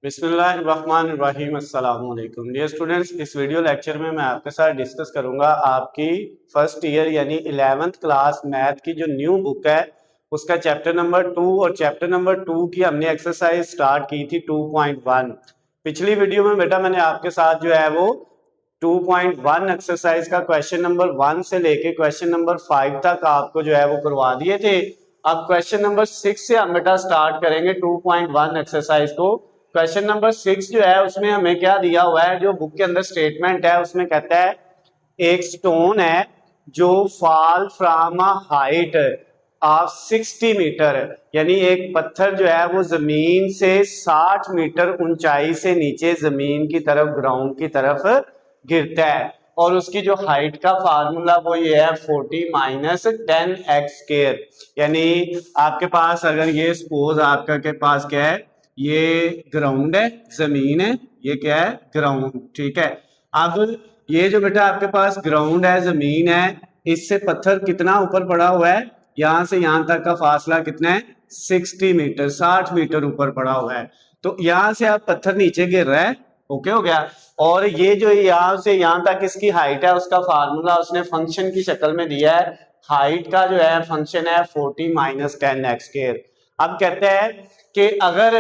बिस्मिल्लाहिर्रहमानिर्रहीम अस्सलाम वालेकुम डियर स्टूडेंट्स। इस वीडियो लेक्चर में मैं आपके साथ डिस्कस करूंगा आपकी फर्स्ट ईयर यानी 11th क्लास मैथ की जो न्यू बुक है उसका चैप्टर नंबर 2। और चैप्टर नंबर 2 की हमने एक्सरसाइज स्टार्ट की थी 2.1। पिछली वीडियो में बेटा मैंने आपके साथ जो है वो 2.1 एक्सरसाइज का क्वेश्चन नंबर 1 से लेके क्वेश्चन नंबर 5 तक आपको जो है वो करवा दिए थे। अब क्वेश्चन नंबर 6 से हम बेटा स्टार्ट करेंगे 2.1 एक्सरसाइज को। क्वेश्चन नंबर 6 जो है उसमें हमें क्या दिया हुआ है, जो बुक के अंदर स्टेटमेंट है उसमें कहता है एक स्टोन है जो fall from a height of 60 metre, यानी एक पत्थर जो है वो जमीन से 60 मीटर ऊंचाई से नीचे जमीन की तरफ ग्राउंड की तरफ गिरता है और उसकी जो हाइट का फार्मूला वो ये है 40 माइनस 10x स्क्वायर। यानी आपके पास अगर ये सपोज आपका के पास क्या है, ये ग्राउंड है, जमीन है, ये क्या है ग्राउंड, ठीक है। अब ये जो बेटा आपके पास ग्राउंड है, जमीन है, इससे पत्थर कितना ऊपर पड़ा हुआ है, यहां से यहां तक का फासला कितना है 60 मीटर, 60 मीटर ऊपर पड़ा हुआ है। तो यहां से आप पत्थर नीचे गिर रहा है, ओके हो गया। और ये जो यहां से यहां तक इसकी हाइट है उसका फार्मूला उसने फंक्शन की शक्ल में दिया है। हाइट का जो है फंक्शन है 40 माइनस 10x स्क्वायर। अब कहते हैं कि अगर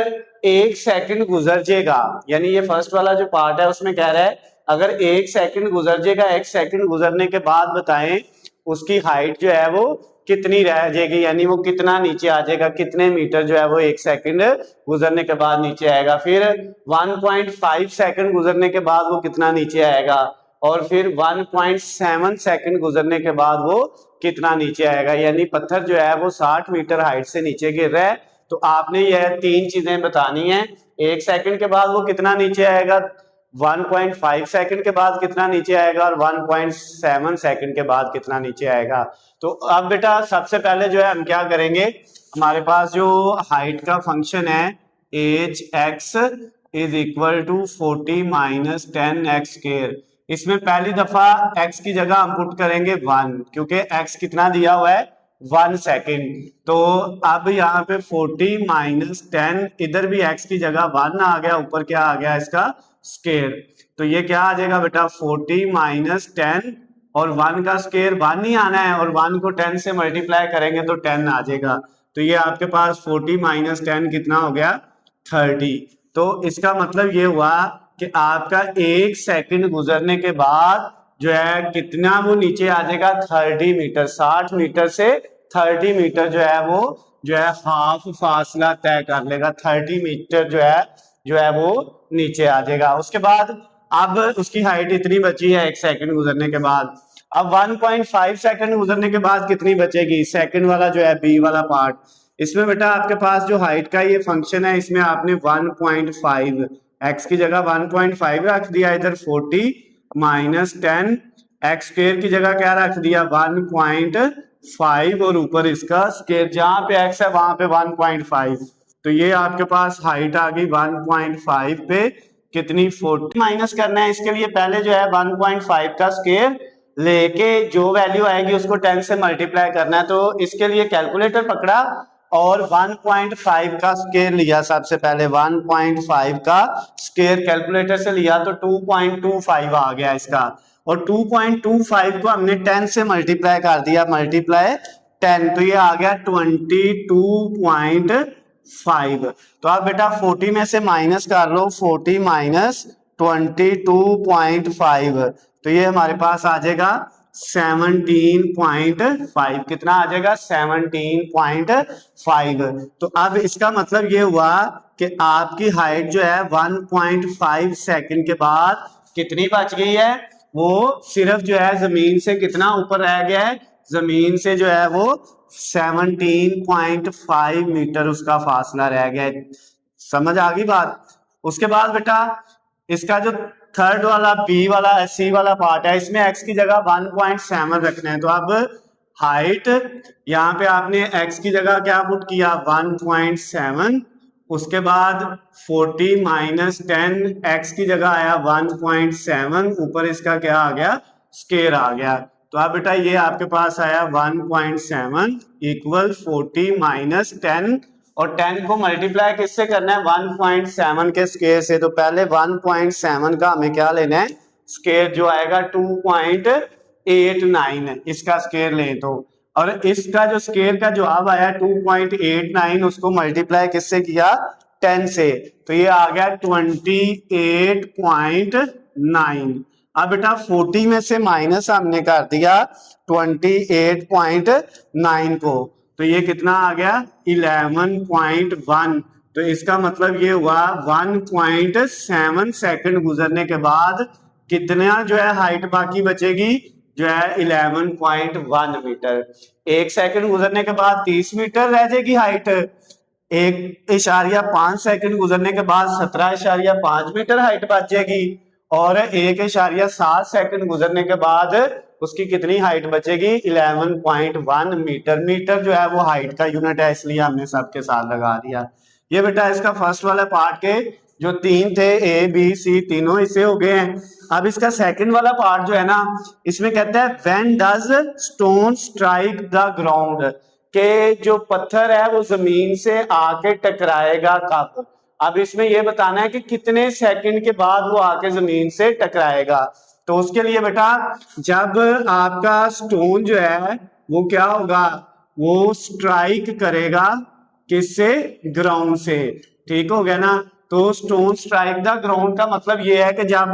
एक सेकंड गुजर जाएगा, यानी ये फर्स्ट वाला जो पार्ट है उसमें कह रहा है अगर एक सेकंड गुजर जाएगा, एक सेकंड गुजरने के बाद बताएं उसकी हाइट जो है वो कितनी रह जाएगी, यानी वो कितना नीचे आ जाएगा, कितने मीटर जो है वो एक सेकंड गुजरने के बाद नीचे आएगा। फिर 1.5 सेकंड गुजरने के बाद वो कितना नीचे आएगा, और फिर 1.7 सेकंड गुजरने के बाद वो कितना नीचे आएगा। यानी पत्थर जो है वो 60 मीटर हाइट से नीचे गिर रहा है। तो आपने यह तीन चीजें बतानी है, एक सेकंड के बाद वो कितना नीचे आएगा, 1.5 सेकंड के बाद कितना नीचे आएगा, और 1.7 सेकंड के बाद कितना नीचे आएगा। तो अब बेटा सबसे पहले जो है हम क्या करेंगे, हमारे पास जो हाइट का फंक्शन है H X is equal to 40 minus 10x square, इसमें पहली दफा x की जगह हम पुट करेंगे 1, क्योंकि x कितना दिया हुआ है 1 सेकेंड। तो अब यहाँ पे 40 माइनस 10, इधर भी x की जगह 1 आ गया, ऊपर क्या आ गया इसका स्क्वायर। तो ये क्या आ जाएगा बेटा 40 माइनस 10, और 1 का स्क्वायर 1 ही आना है, और 1 को 10 से मल्टीप्लाई करेंगे तो 10 आ जाएगा। तो ये आपके पास 40 माइनस 10 कितना हो गया 30। तो इसका मतलब ये हुआ कि आपका एक सेकंड गुजरने के बाद जो है कितना वो नीचे आ जाएगा 30 मीटर, 60 मीटर से 30 मीटर जो है हाफ फासला तय कर लेगा, 30 मीटर जो है वो नीचे आ जाएगा। उसके बाद अब उसकी हाइट इतनी बची है एक सेकंड गुजरने के बाद। अब 1.5 सेकंड गुजरने के बाद कितनी बचेगी, सेकंड वाला जो है बी वाला पार्ट, इसमें बेटा आपके पास जो हाइट का ये फंक्शन है इसमें आपने 1.5 x की जगह 1.5 रख दिया, इधर 40 माइनस 10 x स्क्वायर की जगह क्या रख दिया 1.5, और ऊपर इसका स्क्वायर, जहां पे x है वहां पे 1.5। तो ये आपके पास हाइट आ गई 1.5 पे कितनी 40। माइनस करना है इसके लिए पहले जो है 1.5 का स्क्वायर लेके जो वैल्यू आएगी उसको 10 से मल्टीप्लाई करना है। तो इसके लिए कैलकुलेटर पकड़ा और 1.5 का स्क्वायर लिया, सबसे पहले 1.5 का स्क्वायर कैलकुलेटर से लिया तो 2.25 आ गया इसका, और 2.25 को हमने 10 से मल्टीप्लाई कर दिया, मल्टीप्लाई 10, तो ये आ गया 22.5। तो आप बेटा 40 में से माइनस कर लो, 40 माइनस 22.5, तो ये हमारे पास आ जाएगा 17.5। कितना आ जाएगा 17.5। तो अब इसका मतलब ये हुआ कि आपकी हाइट जो है 1.5 सेकंड के बाद कितनी बच गई है, वो सिर्फ जो है जमीन से कितना ऊपर रह गया है, जमीन से जो है वो 17.5 मीटर उसका फासला रह गया है। समझ आ गई बात। उसके बाद बेटा इसका जो थर्ड वाला बी वाला सी वाला पार्ट है इसमें x की जगह 1.7 रखना है। तो अब हाइट यहाँ पे आपने x की जगह क्या पुट किया 1.7, उसके बाद 40 माइनस 10 x की जगह आया 1.7, ऊपर इसका क्या आ गया स्क्वायर आ गया। तो अब बेटा ये आपके पास आया 1.7 इक्वल 40 माइनस 10 और 10 को मल्टीप्लाई किससे करना है 1.7 के स्केयर से। तो पहले 1.7 का हमें क्या लेना है स्केयर, जो आएगा 2.89 इसका स्केयर ले तो, और इसका जो स्केयर का जवाब आया 2.89 उसको मल्टीप्लाई किससे किया 10 से, तो ये आ गया 28.9। अब बेटा 40 में से माइनस हमने कर दिया 28.9 को, तो ये कितना आ गया 11.1। तो इसका मतलब ये हुआ 1.7 सेकंड गुजरने के बाद कितना जो है हाइट बाकी बचेगी, जो है 11.1 मीटर। 1 सेकंड गुजरने के बाद 30 मीटर रह जाएगी हाइट, 1.5 सेकंड गुजरने के बाद 17.5 मीटर हाइट बच जाएगी, और 1.7 सेकंड गुजरने के बाद उसकी कितनी हाइट बचेगी 11.1 मीटर। मीटर जो है वो हाइट का यूनिट है, इसलिए हमने सबके साथ लगा दिया। ये बेटा इसका फर्स्ट वाला पार्ट के जो 3 थे ए बी सी तीनों इसे हो गए हैं। अब इसका सेकंड वाला पार्ट जो है ना, इसमें कहता है when does stone strike the ground, के जो पत्थर है वो जमीन से आके टकराएगा कब। अब इसमें यह बताना है कि कितने सेकंड के बाद वो आके जमीन से टकराएगा। तो उसके लिए बेटा जब आपका स्टोन जो है वो क्या होगा, वो स्ट्राइक करेगा किससे ग्राउंड से, ठीक हो गया ना। तो स्टोन स्ट्राइक द ग्राउंड का मतलब ये है कि जब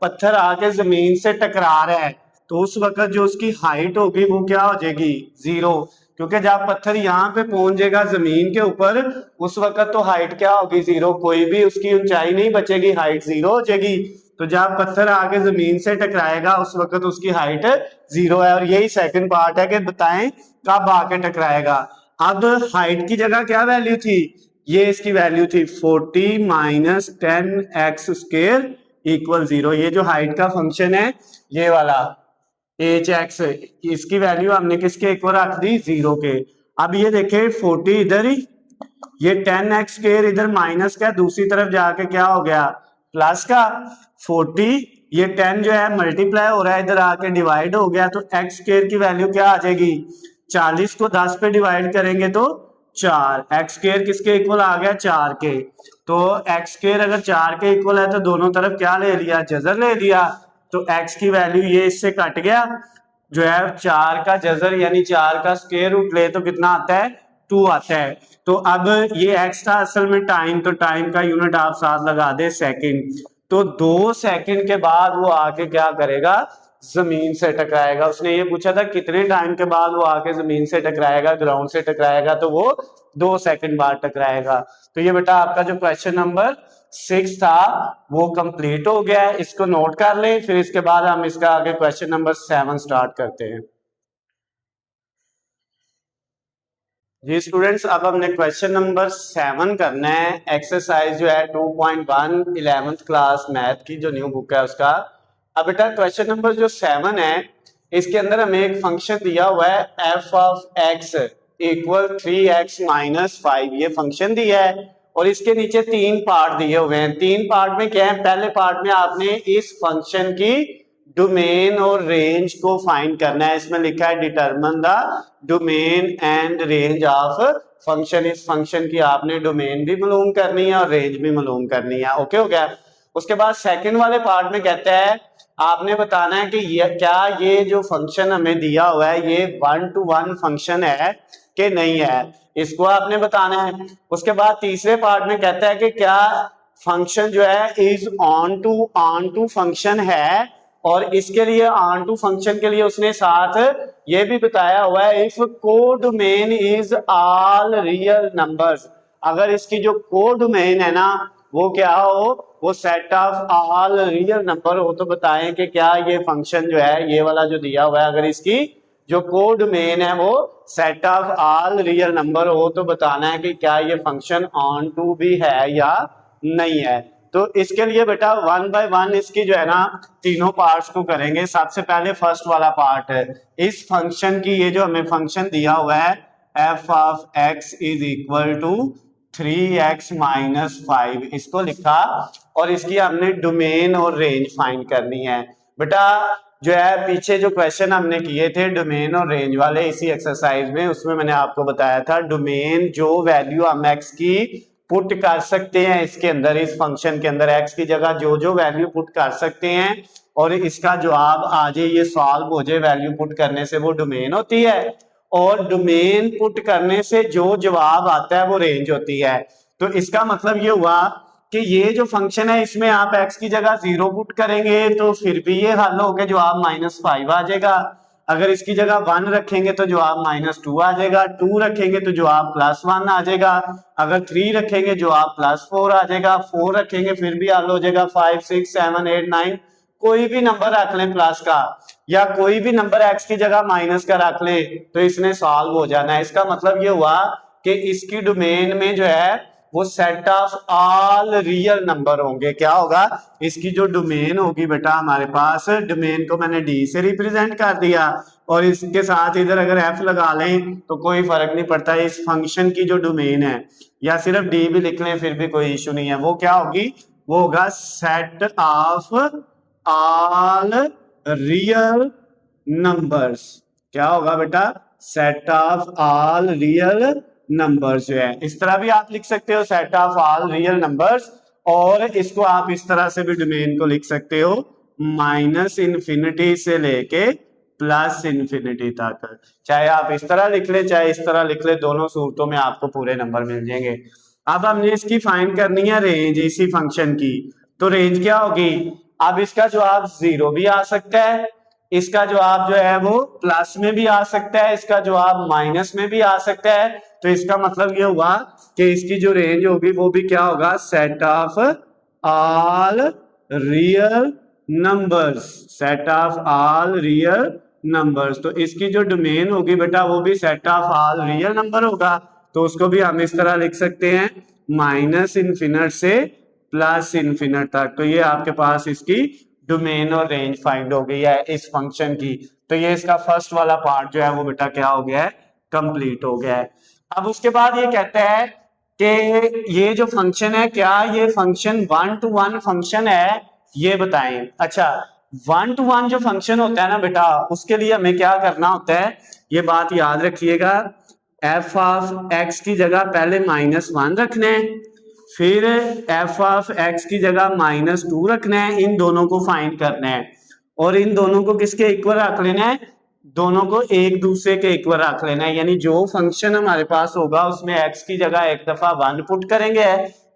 पत्थर आके जमीन से टकरा रहा है तो उस वक्त जो उसकी हाइट होगी वो क्या हो जाएगी 0, क्योंकि जब पत्थर यहाँ पे पहुंच जाएगा जमीन के ऊपर उस वक्त तो हाइट क्या होगी 0, कोई भी उसकी ऊंचाई नहीं बचेगी, हाइट 0 हो जाएगी। तो जब पत्थर आके जमीन से टकराएगा उस वक्त उसकी हाइट 0 है, और यही सेकंड पार्ट है कि बताएं कब आके टकराएगा। अब हाइट की जगह क्या वैल्यू थी, ये इसकी वैल्यू थी 40 माइनस 10x स्क्वायर इक्वल 0। ये जो हाइट का फंक्शन है ये वाला hx, इसकी वैल्यू हमने किसके इक्वल रख दी 0 के। अब ये देखे 40 इधर ही, ये 10x स्क्वायर इधर माइनस का दूसरी तरफ जाके क्या हो गया प्लस का 40, ये 10 जो है मल्टीप्लाई हो रहा है इधर आके डिवाइड हो गया, तो x स्क्वायर की वैल्यू क्या आ जाएगी 40 को 10 पे डिवाइड करेंगे तो 4, x स्क्वायर किसके इक्वल आ गया 4 के। तो x स्क्वायर अगर 4 के इक्वल है तो दोनों तरफ क्या ले लिया जजर ले लिया, तो x की वैल्यू ये इससे कट गया, जो है 4 का जजर यानी 4 का स्क्वायर रूट ले तो कितना आता है 2 आता है। तो अब ये x था असल में टाइम, तो टाइम का यूनिट आप साथ लगा दे सेकंड। तो 2 सेकंड के बाद वो आके क्या करेगा जमीन से टकराएगा। उसने ये पूछा था कितने टाइम के बाद वो आके जमीन से टकराएगा ग्राउंड से टकराएगा, तो वो 2 सेकंड बाद टकराएगा। तो ये बेटा आपका जो क्वेश्चन नंबर 6 था वो कंप्लीट हो गया है, इसको नोट कर लें, फिर इसके बाद हम इसका आगे क्वेश्चन नंबर 7 स्टार्ट करते हैं। जी स्टूडेंट्स, अब हमने क्वेश्चन नंबर 7 करना है, एक्सरसाइज जो है 2.1 11th क्लास मैथ की जो न्यू बुक है उसका। अब बेटा क्वेश्चन नंबर जो 7 है इसके अंदर हमें एक फंक्शन दिया हुआ है f of x equal 3x minus 5, ये फंक्शन दिया है और इसके नीचे 3 पार्ट दिए हुए हैं। 3 पार्ट में क्या है, पहले पार्ट में आपने इस फंक्शन की डोमेन और रेंज को फाइंड करना है। इसमें लिखा है determine the domain and range of function. इस फंक्शन की आपने डोमेन भी मालूम करनी है और रेंज भी मालूम करनी है। ओके हो गया। उसके बाद सेकंड वाले पार्ट में कहता है आपने बताना है कि क्या ये जो फंक्शन हमें दिया हुआ है ये 1-to-1 फंक्शन है कि नहीं है, इसको आपने बताना है। उसके बाद तीसरे पार्ट में कहता है कि क्या फंक्शन जो है इज ऑन टू फंक्शन है, और इसके लिए ऑन टू फंक्शन के लिए उसने साथ ये भी बताया हुआ है if codomain is all real numbers, अगर इसकी जो कोडोमेन है ना वो क्या हो, वो set of all real number हो, तो बताएं कि क्या ये फंक्शन जो है ये वाला जो दिया हुआ है अगर इसकी जो कोडोमेन है वो set of all real number हो, तो बताना है कि क्या ये फंक्शन ऑन टू भी है या नहीं है। तो इसके लिए बेटा 1 बाय 1 इसकी जो है ना तीनों पार्ट्स को करेंगे। सबसे पहले फर्स्ट वाला पार्ट है इस फंक्शन की, ये जो हमें फंक्शन दिया हुआ है f of x is equal to 3x minus 5, इसको लिखा और इसकी हमने डोमेन और रेंज फाइंड करनी है। बेटा जो है पीछे जो क्वेश्चन हमने किए थे डोमेन और रेंज वाले इसी एक्सरसाइज में, उसमें मैंने आपको बताया था डोमेन जो वैल्यू हम एक्स की पुट कर सकते हैं इसके अंदर, इस फंक्शन के अंदर एक्स की जगह जो जो वैल्यू पुट कर सकते हैं और इसका जवाब आ जाए, ये सॉल्व हो जाए वैल्यू पुट करने से, वो डोमेन होती है। और डोमेन पुट करने से जो जवाब आता है वो रेंज होती है। तो इसका मतलब ये हुआ कि ये जो फंक्शन है इसमें आप x की जगह 0 पुट करेंगे तो फिर भी ये हल हो गया, जवाब -5 आ जाएगा। अगर इसकी जगह 1 रखेंगे तो जवाब -2 आ जाएगा, 2 रखेंगे तो जवाब +1 आ जाएगा, अगर 3 रखेंगे जवाब +4 आ जाएगा, 4 रखेंगे फिर भी हल हो जाएगा, 5 6 7 8 9 कोई भी नंबर रख लें प्लस का, या कोई भी नंबर x की जगह माइनस का रख ले तो इसने सॉल्व हो जाना है। इसका मतलब ये हुआ कि इसकी डोमेन में जो है वो set of all real number होंगे। क्या होगा, इसकी जो डोमेन होगी बेटा हमारे पास, डोमेन को मैंने डी से रिप्रेजेंट कर दिया और इसके साथ इधर अगर एफ लगा लें तो कोई फर्क नहीं पड़ता, इस फंक्शन की जो डोमेन है, या सिर्फ डी भी लिख लें फिर भी कोई इशू नहीं है। वो क्या होगी, वो होगा set of all real numbers. क्या होगा बेटा, set of all real numbers जो है, इस तरह भी आप लिख सकते हो set of all real numbers, और इसको आप इस तरह से भी डोमेन को लिख सकते हो -इन्फिनिटी से लेके +इन्फिनिटी तक। चाहे आप इस तरह लिख ले चाहे इस तरह लिख ले, दोनों सूरतों में आपको पूरे नंबर मिल जाएंगे। अब हमने इसकी फाइंड करनी है रेंज इसी फंक्शन की, तो रेंज क्या होगी, अब इसका जवाब 0 भी आ सकता है, इसका जवाब जो है वो प्लस में भी आ सकता है, इसका जवाब माइनस में भी आ सकता है। तो इसका मतलब ये हुआ कि इसकी जो रेंज होगी वो भी क्या होगा, set of all real numbers, set of all real numbers. तो इसकी जो डोमेन होगी बेटा वो भी set of all real number होगा, तो उसको भी हम इस तरह लिख सकते हैं -इन्फिनिट से +इन्फिनिट तक। तो ये आपके पास इसकी डोमेन और रेंज फाइंड हो गई है इस फंक्शन की। तो ये इसका फर्स्ट वाला पार्ट जो है वो बेटा क्या हो गया है, कंप्लीट हो गया है। अब उसके बाद ये कहता है कि ये जो फंक्शन है क्या ये फंक्शन 1 to 1 फंक्शन है, ये बताएं। अच्छा, 1 to 1 जो फंक्शन होता है ना बेटा, उसके लिए हमें क्या करना होता है, ये बात याद रखिएगा, f ऑफ x की जगह पहले -1 रखना है, फिर f ऑफ x की जगह -2 रखना है, इन दोनों को फाइंड करना है और इन दोनों को किसके इक्वल रख लेना है, दोनों को एक दूसरे के इक्वल रख लेना है। यानी जो फंक्शन हमारे पास होगा उसमें x की जगह एक दफा 1 पुट करेंगे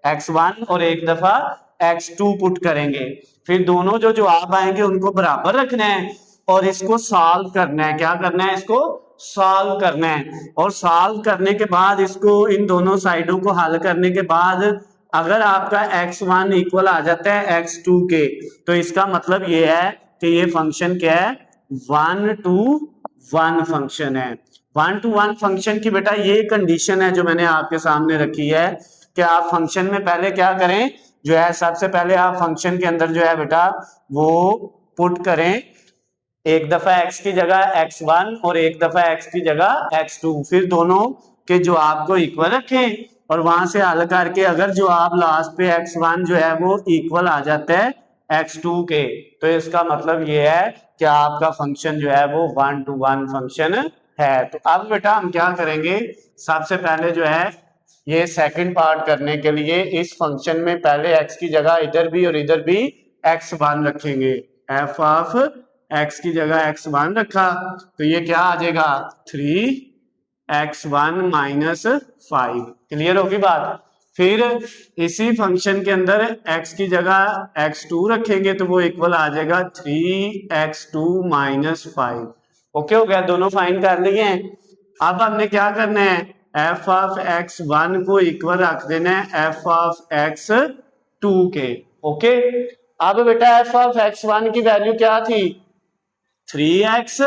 x1 और एक दफा x2 पुट करेंगे, फिर दोनों जो जवाब आएंगे उनको बराबर रखना है और इसको सॉल्व करना है। क्या करना है, इसको सॉल्व करना है, और सॉल्व करने के बाद इसको इन दोनों साइडों को हल करने के बाद अगर आपका x1 इक्वल आ जाता है x2 के, तो इसका मतलब ये है कि ये फंक्शन क्या है, 1 to 1 फंक्शन है। 1 to 1 फंक्शन की बेटा ये कंडीशन है जो मैंने आपके सामने रखी है कि आप फंक्शन में पहले क्या करें, जो है सबसे पहले आप फंक्शन के अंदर जो है बेटा वो पुट करें एक दफा x की जगह x1 और एक दफा x की जगह x2, फिर दोनों के जवाब को इक्वल रखें और वहां से हल करके अगर जवाब लास्ट पे x1 जो है वो इक्वल आ जाता है x2 के, तो इसका मतलब ये है कि आपका फंक्शन जो है वो 1 to 1 फंक्शन है। तो अब बेटा हम क्या करेंगे, सबसे पहले जो है ये सेकंड पार्ट करने के लिए इस फंक्शन में पहले x की जगह इधर भी और इधर भी x1 रखेंगे, f ऑफ x की जगह x1 रखा तो ये क्या आ जाएगा 3x1 -5। क्लियर होगी बात। फिर इसी फंक्शन के अंदर x की जगह x2 रखेंगे तो वो इक्वल आ जाएगा 3x2 -5। ओके हो गया, दोनों फाइंड कर लिए हैं। अब हमने क्या करना है, f ऑफ x1 को इक्वल रख देना है f ऑफ x2 के। ओके, अब बेटा f ऑफ x1 की वैल्यू क्या थी, 3x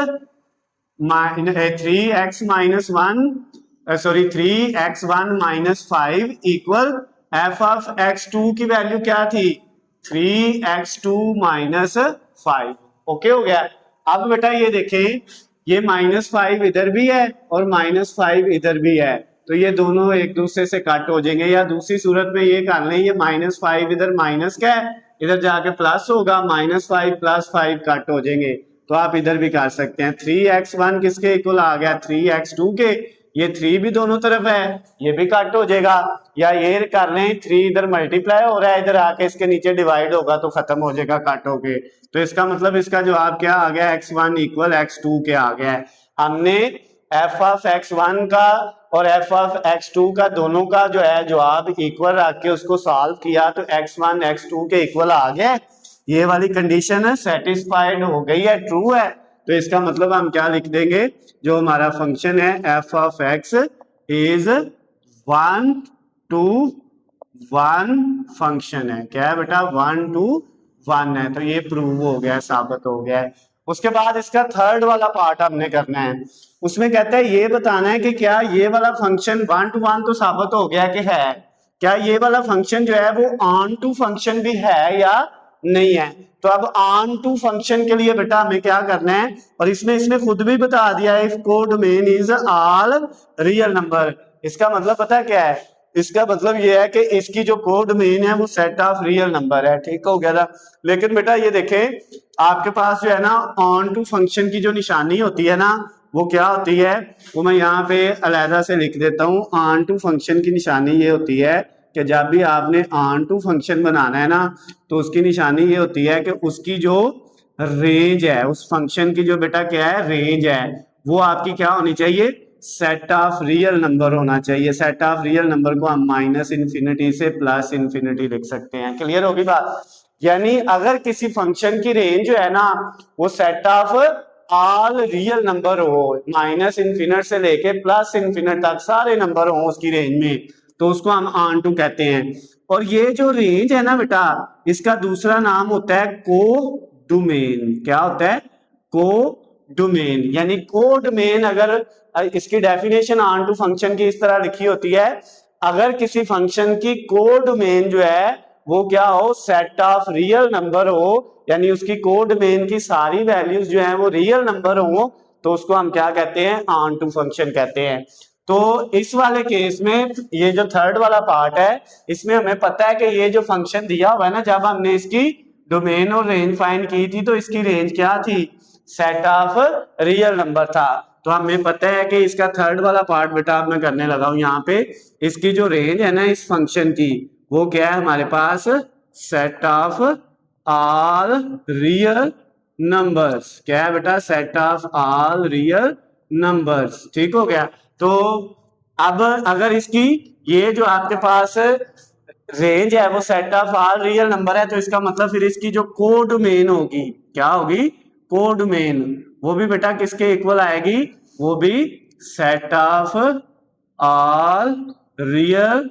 -5 equal f of x2 की वैल्यू क्या थी, 3x2 -5। ओके हो गया। अब बेटा ये देखें, ये -5 इधर भी है और -5 इधर भी है, तो ये दोनों एक दूसरे से कट हो जाएंगे, या दूसरी सूरत में ये कर लें, ये -5 इधर माइनस का है, इधर जाके प्लस होगा, -5 + 5 कट हो जाएंगे, तो आप इधर भी कर सकते हैं। 3x1 किसके इक्वल आ गया, 3x2 के। ये 3 भी दोनों तरफ है, ये भी कट हो जाएगा, या ये कर लें 3 इधर मल्टीप्लाई हो रहा है, इधर आके इसके नीचे डिवाइड होगा तो खत्म हो जाएगा कट होके। तो इसका मतलब इसका जवाब क्या आ गया, x1 इक्वल x2 के आ गया है। हमने f ऑफ x1 का और f ऑफ x2 का दोनों का जो है जवाब इक्वल रख के उसको सॉल्व किया तो x1 x2 के इक्वल आ गया। ये वाली कंडीशन सेटिस्फाइड हो गई है, ट्रू है। तो इसका मतलब हम क्या लिख देंगे, जो हमारा फंक्शन है f of x is 1 to 1 function है। क्या है बेटा, 1 to 1 है। तो ये प्रूव हो गया, साबित हो गया है। उसके बाद इसका थर्ड वाला पार्ट हमने करना है। उसमें कहता है ये बताना है कि क्या ये वाला फंक्शन 1 to 1 तो साबित हो गया कि है, क्या ये वाला फंक्शन जो है वो ऑन टू फंक्शन भी है या नहीं है। तो अब ऑन टू फंक्शन के लिए बेटा हमें क्या करना है, और इसने खुद भी बता दिया है, if codomain is all real number. इसका मतलब पता है क्या है, इसका मतलब ये है कि इसकी जो कोडोमेन है वो सेट ऑफ रियल नंबर है। ठीक हो गया था। लेकिन बेटा ये देखें, आपके पास जो है ना ऑन टू फंक्शन की जो निशानी होती है ना, वो क्या होती है, वो मैं यहाँ पे अलहदा से लिख देता हूँ। ऑन टू फंक्शन की निशानी ये होती है कि जब भी आपने ऑन टू फंक्शन बनाना है ना, तो उसकी निशानी ये होती है कि उसकी जो रेंज है, उस फंक्शन की जो बेटा क्या है रेंज है, वो आपकी क्या होनी चाहिए, सेट ऑफ रियल नंबर होना चाहिए। सेट ऑफ रियल नंबर को हम माइनस इन्फिनिटी से प्लस इन्फिनिटी लिख सकते हैं। क्लियर होगी बात। यानी अगर किसी फंक्शन की रेंज जो है ना वो set of all real number हो, माइनस इन्फिनिट से लेके प्लस इन्फिनिट तक सारे नंबर हो उसकी रेंज में, तो उसको हम ऑन टू कहते हैं। और ये जो रेंज है ना बेटा, इसका दूसरा नाम होता है कोडोमेन। क्या होता है, कोडोमेन। यानी कोडोमेन, अगर इसकी डेफिनेशन ऑन टू फंक्शन की इस तरह लिखी होती है, अगर किसी फंक्शन की कोडोमेन जो है वो क्या हो, सेट ऑफ रियल नंबर हो, यानी उसकी कोडोमेन की सारी वैल्यूज जो है वो रियल नंबर हो, तो उसको हम क्या कहते हैं, ऑन टू फंक्शन कहते हैं। तो इस वाले केस में ये जो थर्ड वाला पार्ट है, इसमें हमें पता है कि ये जो फंक्शन दिया हुआ है ना, जब हमने इसकी डोमेन और रेंज फाइंड की थी तो इसकी रेंज क्या थी, सेट ऑफ रियल नंबर था। तो हमें पता है कि इसका थर्ड वाला पार्ट बेटा अब मैं करने लगा हूं यहाँ पे। इसकी जो रेंज है ना इस फंक्शन की, वो क्या है हमारे पास, set of all real numbers. क्या है बेटा, set of all real numbers. ठीक हो गया। तो अब अगर इसकी ये जो आपके पास रेंज है वो set of all real number है, तो इसका मतलब फिर इसकी जो कोडोमेन होगी, क्या होगी, कोडोमेन, वो भी बेटा किसके इक्वल आएगी, वो भी set of all real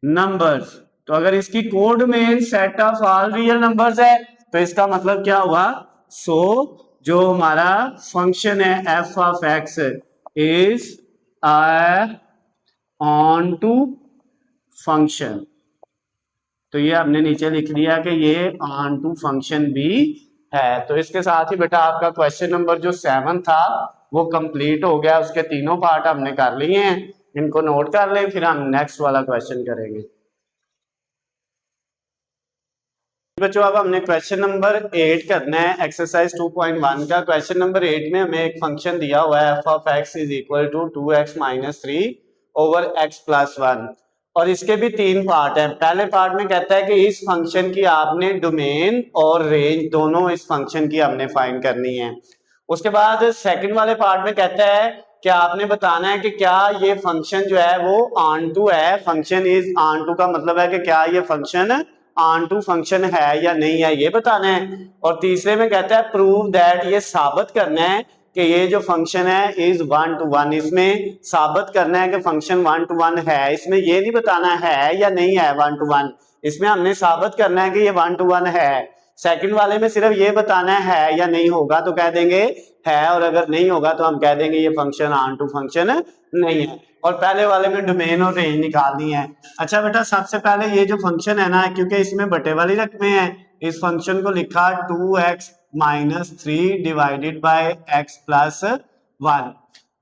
numbers. तो अगर इसकी codomain set of all real numbers है तो इसका मतलब क्या हुआ, सो जो हमारा फंक्शन है F of x is onto function. तो ये हमने नीचे लिख दिया कि ये ऑन टू फंक्शन भी है। तो इसके साथ ही बेटा आपका क्वेश्चन नंबर जो 7 था वो कंप्लीट हो गया। उसके तीनों पार्ट हमने कर लिए हैं, इनको नोट कर लें, फिर हम नेक्स्ट वाला क्वेश्चन करेंगे। बच्चों अब हमने क्वेश्चन नंबर 8 करना है, एक्सरसाइज 2.1 का। क्वेश्चन नंबर 8 में हमें एक फंक्शन दिया हुआ है, F of x is equal to 2x minus 3 over x plus 1, और इसके भी 3 पार्ट हैं। पहले पार्ट में कहता है कि इस फंक्शन की आपने डोमेन और रेंज दोनों इस फंक्शन की हमने फाइंड करनी है। उसके बाद सेकंड वाले पार्ट में कहता है कि आपने बताना है कि क्या ये फंक्शन जो है वो ऑन टू है, फंक्शन इज ऑन टू का मतलब है कि क्या ये फंक्शन ऑन टू फंक्शन है या नहीं है, ये बताना है। और तीसरे में कहता है प्रूव दैट, ये साबित करना है कि ये जो फंक्शन है इज 1 to 1, इसमें साबित करना है कि फंक्शन 1 to 1 है। इसमें ये नहीं बताना है या नहीं है 1 to 1, इसमें हमने साबित करना है कि ये 1 to 1 है। सेकंड वाले में सिर्फ ये बताना है या नहीं होगा तो कह देंगे है, और अगर नहीं होगा तो हम कह देंगे ये फंक्शन ऑन टू फंक्शन नहीं है। और पहले वाले में डोमेन और रेंज निकालनी है। अच्छा बेटा सबसे पहले ये जो फंक्शन है ना, क्योंकि इसमें बटे वाली रकमें हैं, इस फंक्शन को लिखा 2x minus 3 divided by x plus 1।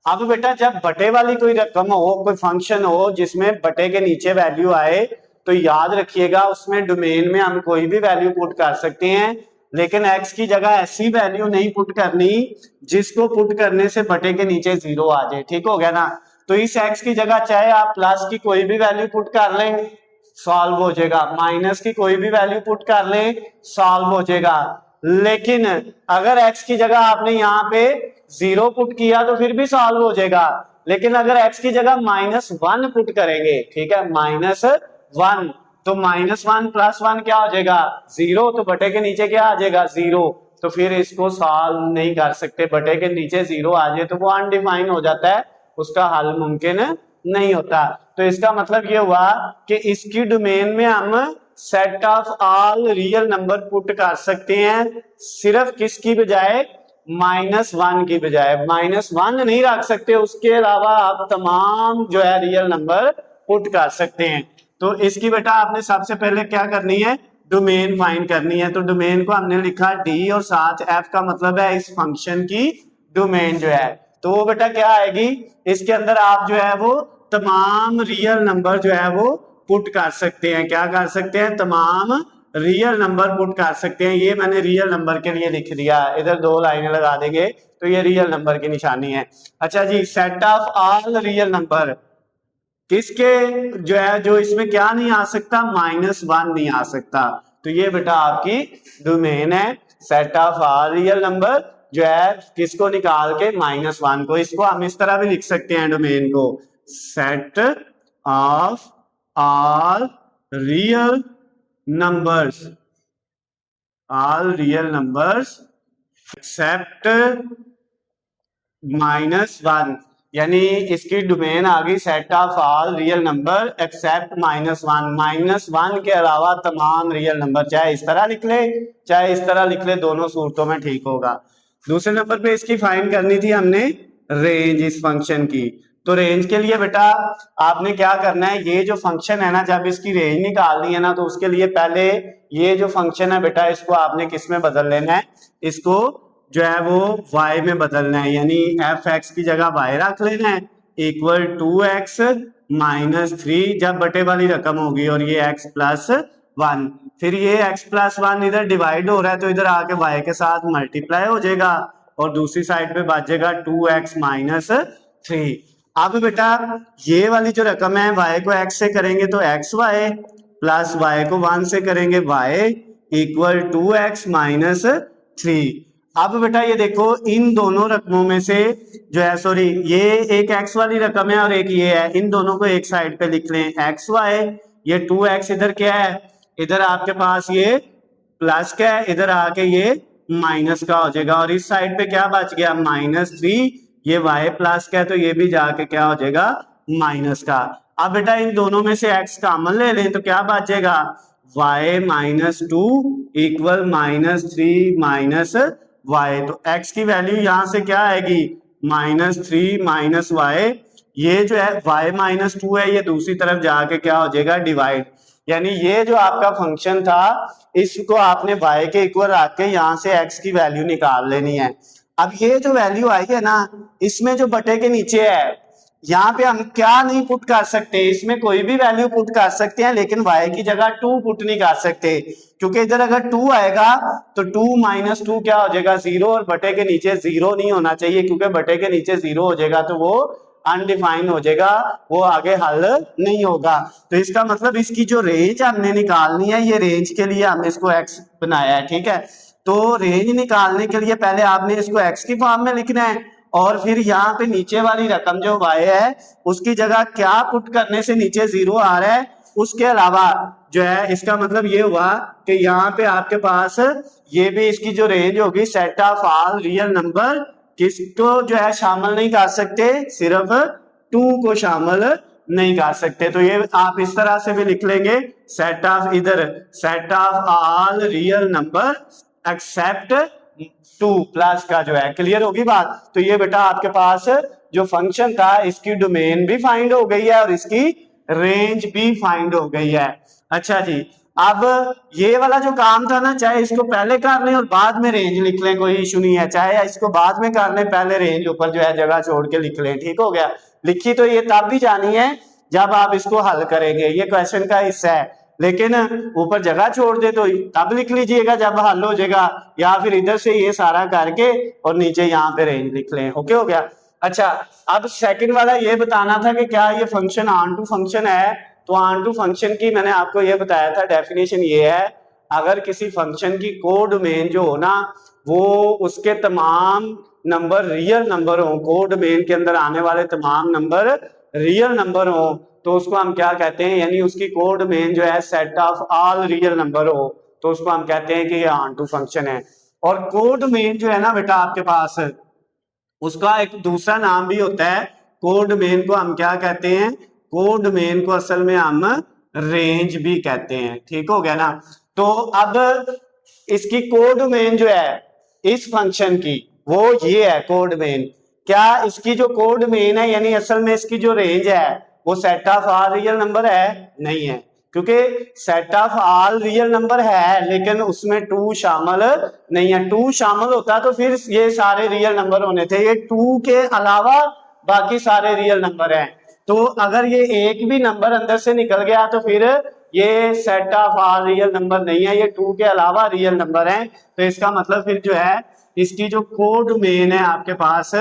अब बेटा जब बटे वाली कोई रकम हो, कोई फंक्शन हो जिसमें बटे के नीचे वैल्यू आए, तो याद रखिएगा उसमें डोमेन में हम कोई भी वैल्यू पुट कर सकते हैं, लेकिन x की जगह ऐसी वैल्यू नहीं पुट करनी जिसको पुट करने से बटे के नीचे 0 आ जाए। ठीक हो गया ना। तो इस x की जगह चाहे आप प्लस की कोई भी वैल्यू पुट कर लें, सॉल्व हो जाएगा, माइनस की कोई भी वैल्यू पुट कर लें, सॉल्व हो जाएगा। लेकिन अगर x की जगह आपने यहाँ पे 0 पुट किया तो फिर भी सॉल्व हो जाएगा। लेकिन अगर x की जगह -1 पुट करेंगे, ठीक है, -1, तो -1 + 1 क्या हो जाएगा 0, तो बटे के नीचे क्या आ जाएगा 0, तो फिर इसको सॉल्व नहीं कर सकते। बटे के नीचे 0 आ जाए तो वो अनडिफाइन हो जाता है, उसका हल मुमकिन नहीं होता। तो इसका मतलब ये हुआ कि इसकी डोमेन में हम set of all real number put कर सकते हैं, सिर्फ किसकी बजाय -1 की बजाय। -1 नहीं रख सकते, उसके अलावा आप तमाम जो है रियल नंबर पुट कर सकते हैं। तो इसकी बेटा आपने सबसे पहले क्या करनी है, डोमेन फाइंड करनी है। तो डोमेन को हमने लिखा डी और साथ एफ का मतलब है इस फंक्शन की डोमेन जो है। तो वो बेटा क्या आएगी, इसके अंदर आप जो है वो तमाम रियल नंबर जो है वो पुट कर सकते हैं। क्या कर सकते हैं, तमाम रियल नंबर पुट कर सकते हैं। ये मैंने रियल नंबर के लिए लिख दिया, इधर 2 लाइनें लगा देंगे तो ये रियल नंबर की निशानी है। अच्छा जी, set of all real number किसके जो है, जो इसमें क्या नहीं आ सकता, -1 नहीं आ सकता। तो ये बेटा आपकी डोमेन है, set of all real number जो है किसको निकाल के -1 को। इसको हम इस तरह भी लिख सकते हैं डोमेन को, set of all real numbers, all real numbers accept -1, यानी इसकी डोमेन आ गई set of all real number except -1। -1 के अलावा तमाम रियल नंबर, चाहे इस तरह लिख ले चाहे इस तरह लिख ले, दोनों सूरतों में ठीक होगा। दूसरे नंबर पे इसकी फाइंड करनी थी हमने रेंज इस फंक्शन की। तो रेंज के लिए बेटा आपने क्या करना है, ये जो फंक्शन है ना, जब इसकी रेंज निकालनी है ना, तो उसके लिए पहले ये जो फंक्शन है बेटा इसको आपने किस में बदल लेना है, इसको जो है वो y में बदलना है। यानी f(x) की जगह y रख लेना है, इक्वल 2x - 3 जब बटे वाली रकम होगी, और ये x + 1, फिर ये x + 1 इधर डिवाइड हो रहा है तो इधर आके y के साथ मल्टीप्लाई हो जाएगा, और दूसरी साइड पे बचेगा 2x - 3। अब बेटा ये वाली जो रकम है y को x से करेंगे तो xy, प्लस y को 1 से करेंगे y, इक्वल 2x - 3। अब बेटा ये देखो इन दोनों रकमों में से जो है, सॉरी ये एक x वाली रकम है और एक ये है, इन दोनों को एक साइड पे लिख लें xy, ये 2x इधर क्या है, इधर आपके पास ये प्लस का है, इधर आके ये माइनस का हो जाएगा, और इस साइड पे क्या बच गया -3, ये y प्लस का है तो ये भी जाके क्या हो जाएगा माइनस का। अब बेटा इन दोनों में से x कॉमन ले लें तो क्या बचेगा y - 2 इक्वल -3 - y। तो x की वैल्यू यहां से क्या आएगी -3 - y, ये जो है y - 2 है, ये दूसरी तरफ जाके क्या हो जाएगा डिवाइड। यानी ये जो आपका फंक्शन था इसको आपने y के इक्वल रख के यहाँ से x की वैल्यू निकाल लेनी है। अब ये जो वैल्यू आई है ना, इसमें जो बटे के नीचे है यहाँ पे हम क्या नहीं पुट कर सकते, इसमें कोई भी वैल्यू पुट कर सकते हैं, लेकिन y की जगह 2 पुट नहीं कर सकते, क्योंकि इधर अगर 2 आएगा तो 2 - 2 क्या हो जाएगा 0, और बटे के नीचे 0 नहीं होना चाहिए, क्योंकि बटे के नीचे 0 हो जाएगा तो वो अनडिफाइन हो जाएगा, वो आगे हल नहीं होगा। तो इसका मतलब इसकी जो रेंज हमने निकालनी है, ये रेंज के लिए हमने इसको x बनाया है, ठीक है। तो रेंज निकालने के लिए पहले आपने इसको x की फॉर्म में लिखना है, और फिर यहाँ पे नीचे वाली रकम जो y है उसकी जगह क्या पुट करने से नीचे 0 आ रहा है, उसके अलावा जो है इसका मतलब ये हुआ कि यहाँ पे आपके पास ये भी इसकी जो रेंज होगी set of all real number किसको जो है शामिल नहीं कर सकते, सिर्फ 2 को शामिल नहीं कर सकते। तो ये आप इस तरह से भी लिख लेंगे, सेट ऑफ, इधर set of all real number except 2 plus का जो है, क्लियर होगी बात। तो ये बेटा आपके पास जो फंक्शन था इसकी डोमेन भी फाइंड हो गई है और इसकी रेंज भी फाइंड हो गई है। अच्छा जी, अब ये वाला जो काम था ना, चाहे इसको पहले कर लें और बाद में रेंज लिख लें, कोई इशू नहीं है, चाहे इसको बाद में कर लें पहले रेंज ऊपर जो है जगह छोड़ के लिख लें, ठीक हो गया। लिखी तो ये तब भी जानी है जब आप इसको हल करेंगे, ये क्वेश्चन का हिस्सा है। लेकिन ऊपर जगह छोड़ दे तो तब लिख लीजिएगा जब हल हो जाएगा, या फिर इधर से ये सारा करके और नीचे यहाँ पे रेंज लिख लें। ओके हो गया। अच्छा, अब सेकंड वाला ये बताना था कि क्या ये फंक्शन ऑन टू फंक्शन है। तो ऑन टू फंक्शन की मैंने आपको ये बताया था, डेफिनेशन ये है, अगर किसी फंक्शन की कोड मेन जो हो ना, वो उसके तमाम नंबर रियल नंबर हो, कोड मेन के अंदर आने वाले तमाम नंबर रियल नंबर हो, तो उसको हम क्या कहते हैं, यानी उसकी कोड मेन जो है set of all real number हो, तो उसको हम कहते हैं कि ये ऑन टू फंक्शन है। और कोड मेन जो है ना बेटा आपके पास, उसका एक दूसरा नाम भी होता है, कोड मेन को हम क्या कहते हैं, कोड मेन को असल में हम रेंज भी कहते हैं। ठीक हो गया ना। तो अब इसकी कोड मेन जो है इस फंक्शन की, वो ये है कोड मेन। क्या इसकी जो कोड मेन है, यानी असल में इसकी जो रेंज है वो set of all real number है? नहीं है, क्योंकि set of all real number है लेकिन उसमें 2 शामिल नहीं है। 2 शामिल होता तो फिर ये सारे रियल नंबर होने थे, ये 2 के अलावा बाकी सारे रियल नंबर हैं। तो अगर ये एक भी नंबर अंदर से निकल गया तो फिर ये set of all real number नहीं है, ये 2 के अलावा रियल नंबर हैं। तो इसका मतलब फिर जो है इसकी जो कोड मेन है आपके पास,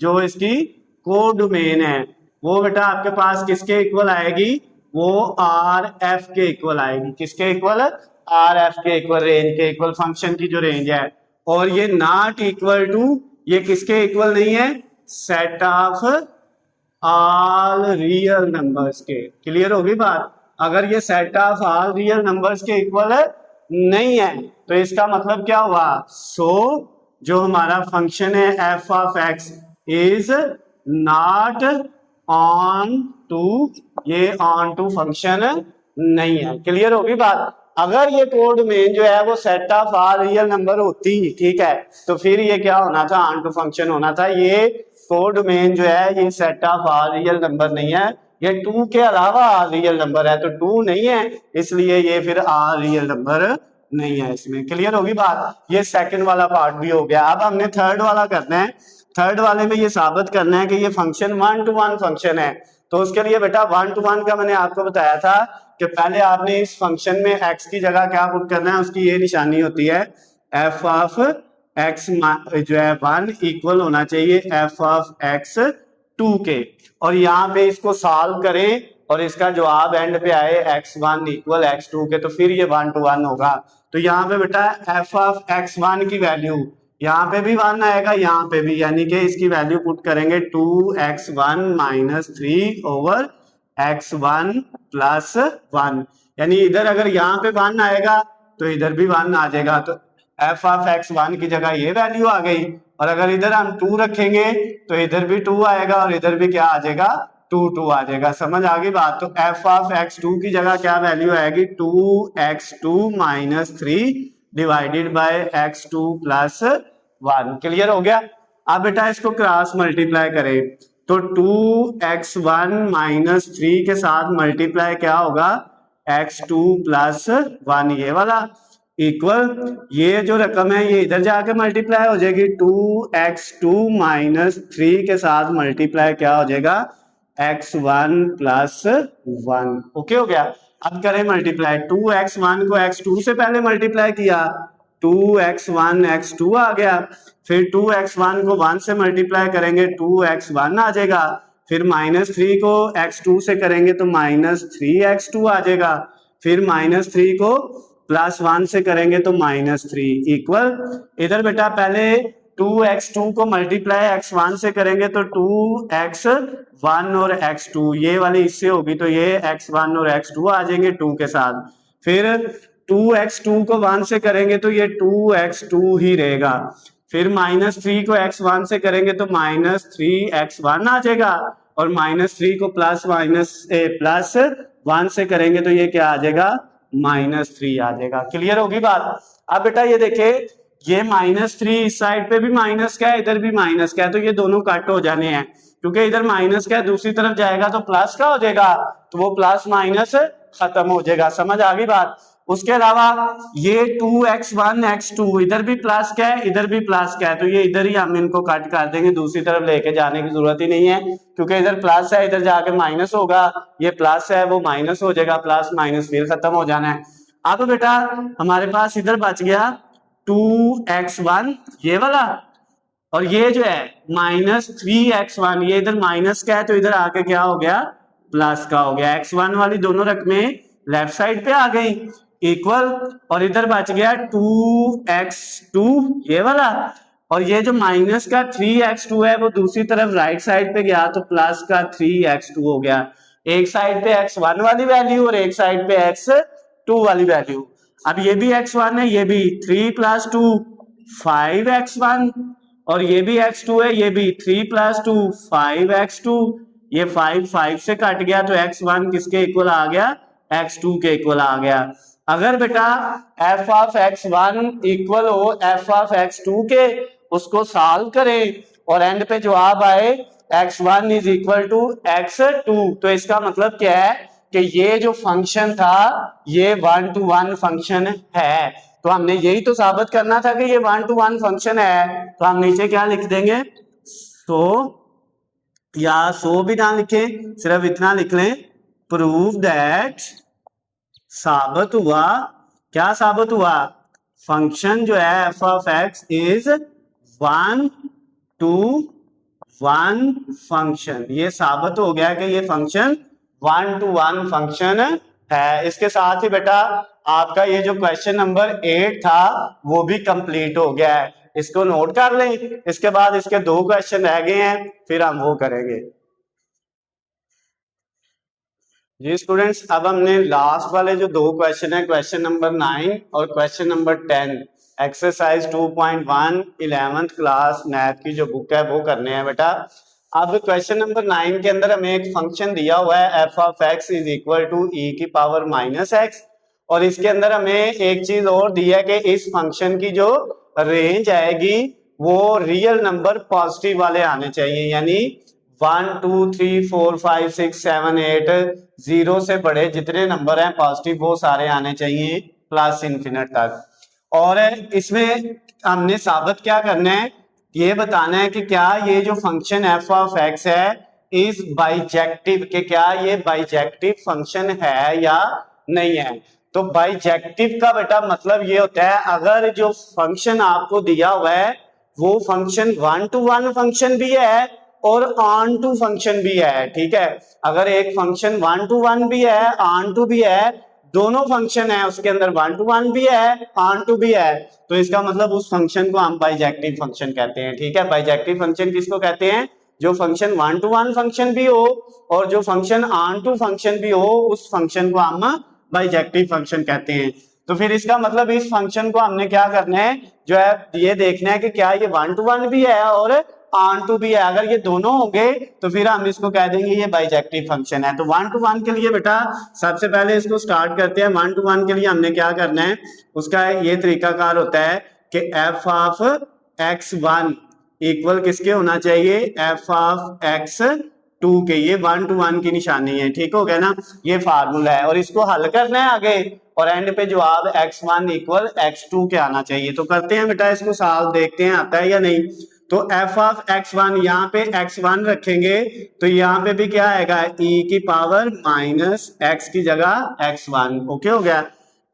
जो इसकी कोड मेन है वो बेटा आपके पास किसके इक्वल आएगी, वो आर एफ के इक्वल आएगी। किसके इक्वल? आर एफ के इक्वल, रेंज के इक्वल, फंक्शन की जो रेंज है। और ये नॉट इक्वल टू, ये किसके इक्वल नहीं है, set of all real numbers के। क्लियर होगी बात? अगर ये set of all real numbers के इक्वल नहीं है तो इसका मतलब क्या हुआ, सो जो हमारा फंक्शन है F of x is not onto, ये ऑन टू फंक्शन नहीं है। क्लियर होगी बात? अगर ये कोड मेन जो है वो set of all real number होती, ठीक है, तो फिर ये क्या होना था, ऑन टू फंक्शन होना था। ये कोड मेन जो है ये set of all real number नहीं है, ये 2 के अलावा आर रियल नंबर है, तो 2 नहीं है इसलिए ये फिर आर रियल नंबर नहीं है इसमें। क्लियर होगी बात? ये सेकंड वाला पार्ट भी हो गया। अब हमने थर्ड वाला करना है। थर्ड वाले में ये साबित करना है कि ये फंक्शन 1 टू 1 फंक्शन है। तो उसके लिए बेटा 1 टू 1 का मैंने आपको बताया था कि पहले आपने इस फंक्शन में x की जगह क्या पुट करना है, उसकी ये निशानी होती है f ऑफ x जो है 1 इक्वल होना चाहिए f ऑफ x 2 के, और यहाँ पे इसको सॉल्व करें और इसका जवाब एंड पे आए x1 इक्वल x2 के, तो फिर ये 1 टू 1 होगा। तो यहाँ पे बेटा f ऑफ x1 की वैल्यू यहाँ पे भी 1 आएगा, यहाँ पे भी, यानी कि इसकी वैल्यू पुट करेंगे 2x1 minus 3 over x1 plus 1, यानी इधर अगर यहाँ पे 1 आएगा तो इधर भी 1 आ जाएगा। तो f ऑफ x1 की जगह ये वैल्यू आ गई, और अगर इधर हम 2 रखेंगे तो इधर भी 2 आएगा और इधर भी क्या आ जाएगा, 2 आ जाएगा। समझ आ गई बात? तो f ऑफ x2 की जगह क्या वैल्यू आएगी, 2x2 minus 3 divided by x2 plus 1। Clear हो गया? अब बेटा इसको क्रॉस मल्टीप्लाई करें तो 2x1 माइनस 3 के साथ मल्टीप्लाई क्या होगा, x2 प्लस 1, ये वाला इक्वल, ये जो रकम है ये इधर जाके मल्टीप्लाई हो जाएगी, 2x2 माइनस 3 के साथ मल्टीप्लाई क्या हो जाएगा, x1 प्लस 1। ओके हो गया? अब करें मल्टीप्लाई, 2x1 को x2 से पहले मल्टीप्लाई किया, 2x1 x2 आ गया, फिर 2x1 को 1 से मल्टीप्लाई करेंगे 2x1 आ जाएगा, फिर -3 को x2 से करेंगे तो -3x2 आ जाएगा, फिर -3 को +1 से करेंगे तो -3 इक्वल, इधर बेटा पहले 2x2 को मल्टीप्लाई x1 से करेंगे तो 2x1 और x2, ये वाली इससे होगी तो ये x1 और x2 आ जाएंगे 2 के साथ, फिर 2x2 को 1 से करेंगे तो ये 2x2 ही रहेगा, फिर -3 को x1 से करेंगे तो -3x1 आ जाएगा, और -3 को +1 से करेंगे तो ये क्या आ जाएगा, -3 आ जाएगा। क्लियर होगी बात? अब बेटा ये देखे, ये -3 इस साइड पे भी माइनस का है, इधर भी माइनस का है, तो ये दोनों कट हो जाने हैं, क्योंकि इधर माइनस का है दूसरी तरफ जाएगा तो प्लस का हो जाएगा, तो वो प्लस माइनस खत्म हो जाएगा। समझ आ गई बात? उसके अलावा ये 2x1 x2 इधर भी प्लस का है, इधर भी प्लस का है, तो ये इधर ही हम इनको कट कर देंगे, दूसरी तरफ लेके जाने की जरूरत ही नहीं है, क्योंकि इधर प्लस है, इधर जाके माइनस होगा, ये प्लस है वो माइनस हो जाएगा, प्लस माइनस फिर खत्म हो जाना है। अब बेटा हमारे पास इधर बच गया 2x1 ये वाला, और ये जो है -3x1, ये इधर माइनस का है तो इधर आके क्या हो गया, प्लस का हो गया। x1 वाली दोनों रकमें लेफ्ट साइड पे आ गई इक्वल, और इधर बच गया 2x2 ये वाला, और ये जो माइनस का 3x2 है वो दूसरी तरफ राइट साइड पे गया तो प्लस का 3x2 हो गया। एक साइड पे x1 वाली वैल्यू और एक साइड पे x2 वाली वैल्यू। अब ये भी x1 है, ये भी 3 + 2 5x1, और ये भी x2 है, ये भी 3 + 2 5x2, ये 5 से कट गया तो x1 किसके इक्वल आ गया, x2 के इक्वल आ गया। अगर बेटा f ऑफ x1 इक्वल हो f ऑफ x2 के, उसको सॉल्व करें और एंड पे जवाब आए x1 is equal to x2, तो इसका मतलब क्या है कि ये जो फंक्शन था ये 1-to-1 फंक्शन है। तो हमने यही तो साबित करना था कि ये 1-to-1 फंक्शन है, तो हम नीचे क्या लिख देंगे, सो या सो भी ना लिखें, सिर्फ इतना लिख लें, प्रूव दैट, साबित हुआ, क्या साबित हुआ, फंक्शन जो है f of x is 1-to-1 function. ये साबित हो गया कि ये फंक्शन 1-to-1 फंक्शन है। इसके साथ ही बेटा आपका ये जो क्वेश्चन नंबर 8 था वो भी कंप्लीट हो गया है, इसको नोट कर लें। इसके बाद इसके 2 क्वेश्चन रह गए हैं, फिर हम वो करेंगे। जी स्टूडेंट्स, अब हमने लास्ट वाले जो 2 क्वेश्चन है, क्वेश्चन नंबर 9 और question number 10, exercise 2.1 11th class math की जो बुक है वो करने हैं बेटा। अब क्वेश्चन नंबर 9 के अंदर हमें एक फंक्शन दिया हुआ है f of x is equal to e की पावर -x, और इसके अंदर हमें एक चीज और दी है कि इस फंक्शन की जो रेंज आएगी वो रियल नंबर पॉजिटिव वाले आने चाहिए, यानी 1 2 3 4 5 6 7 8 0 से बड़े जितने नंबर हैं पॉजिटिव वो सारे आने चाहिए प्लस इन्फिनिट तक। और इसमें हमने साबित क्या करना है, ये बताना है कि क्या ये जो फंक्शन f ऑफ x है इज बाइजेक्टिव, कि क्या ये बाइजेक्टिव फंक्शन है या नहीं है। तो बाइजेक्टिव का बेटा मतलब ये होता है अगर जो फंक्शन आपको दिया हुआ है वो फंक्शन 1-to-1 फंक्शन भी है और ऑन टू फंक्शन भी है, ठीक है। अगर एक फंक्शन 1-to-1 भी है, ऑन टू भी है, दोनों फंक्शन है उसके अंदर 1-to-1 भी है, ऑन टू भी है, तो इसका मतलब उस फंक्शन को हम बाइजेक्टिव फंक्शन कहते हैं, ठीक है। बाइजेक्टिव फंक्शन किसको कहते हैं, जो फंक्शन 1-to-1 फंक्शन भी हो और जो फंक्शन ऑन टू फंक्शन भी हो, उस फंक्शन को हम बाइजेक्टिव फंक्शन कहते हैं। तो फिर इसका मतलब इस फंक्शन को हमने क्या करना है, जो है ये देखना है कि क्या ये 1-to-1 भी है और ऑन टू भी है। अगर ये दोनों होंगे तो फिर हम इसको कह देंगे ये बाइजेक्टिव फंक्शन है। तो 1-to-1 के लिए बेटा सबसे पहले इसको स्टार्ट करते हैं। 1-to-1 के लिए हमने क्या करना है, उसका ये तरीकाकार होता है कि f ऑफ x1 इक्वल किसके होना चाहिए, f ऑफ x2 के। ये 1-to-1 की निशानी है, ठीक हो गया ना, ये फार्मूला है और इसको हल करना है आगे और एंड पे जवाब x1 इक्वल x2 के आना चाहिए। तो करते हैं बेटा इसको सॉल्व, देखते हैं आता है या नहीं। तो f ऑफ x1 यहाँ पे x1 रखेंगे तो यहाँ पे भी क्या आएगा, e की पावर -x की जगह x1, ओके हो गया।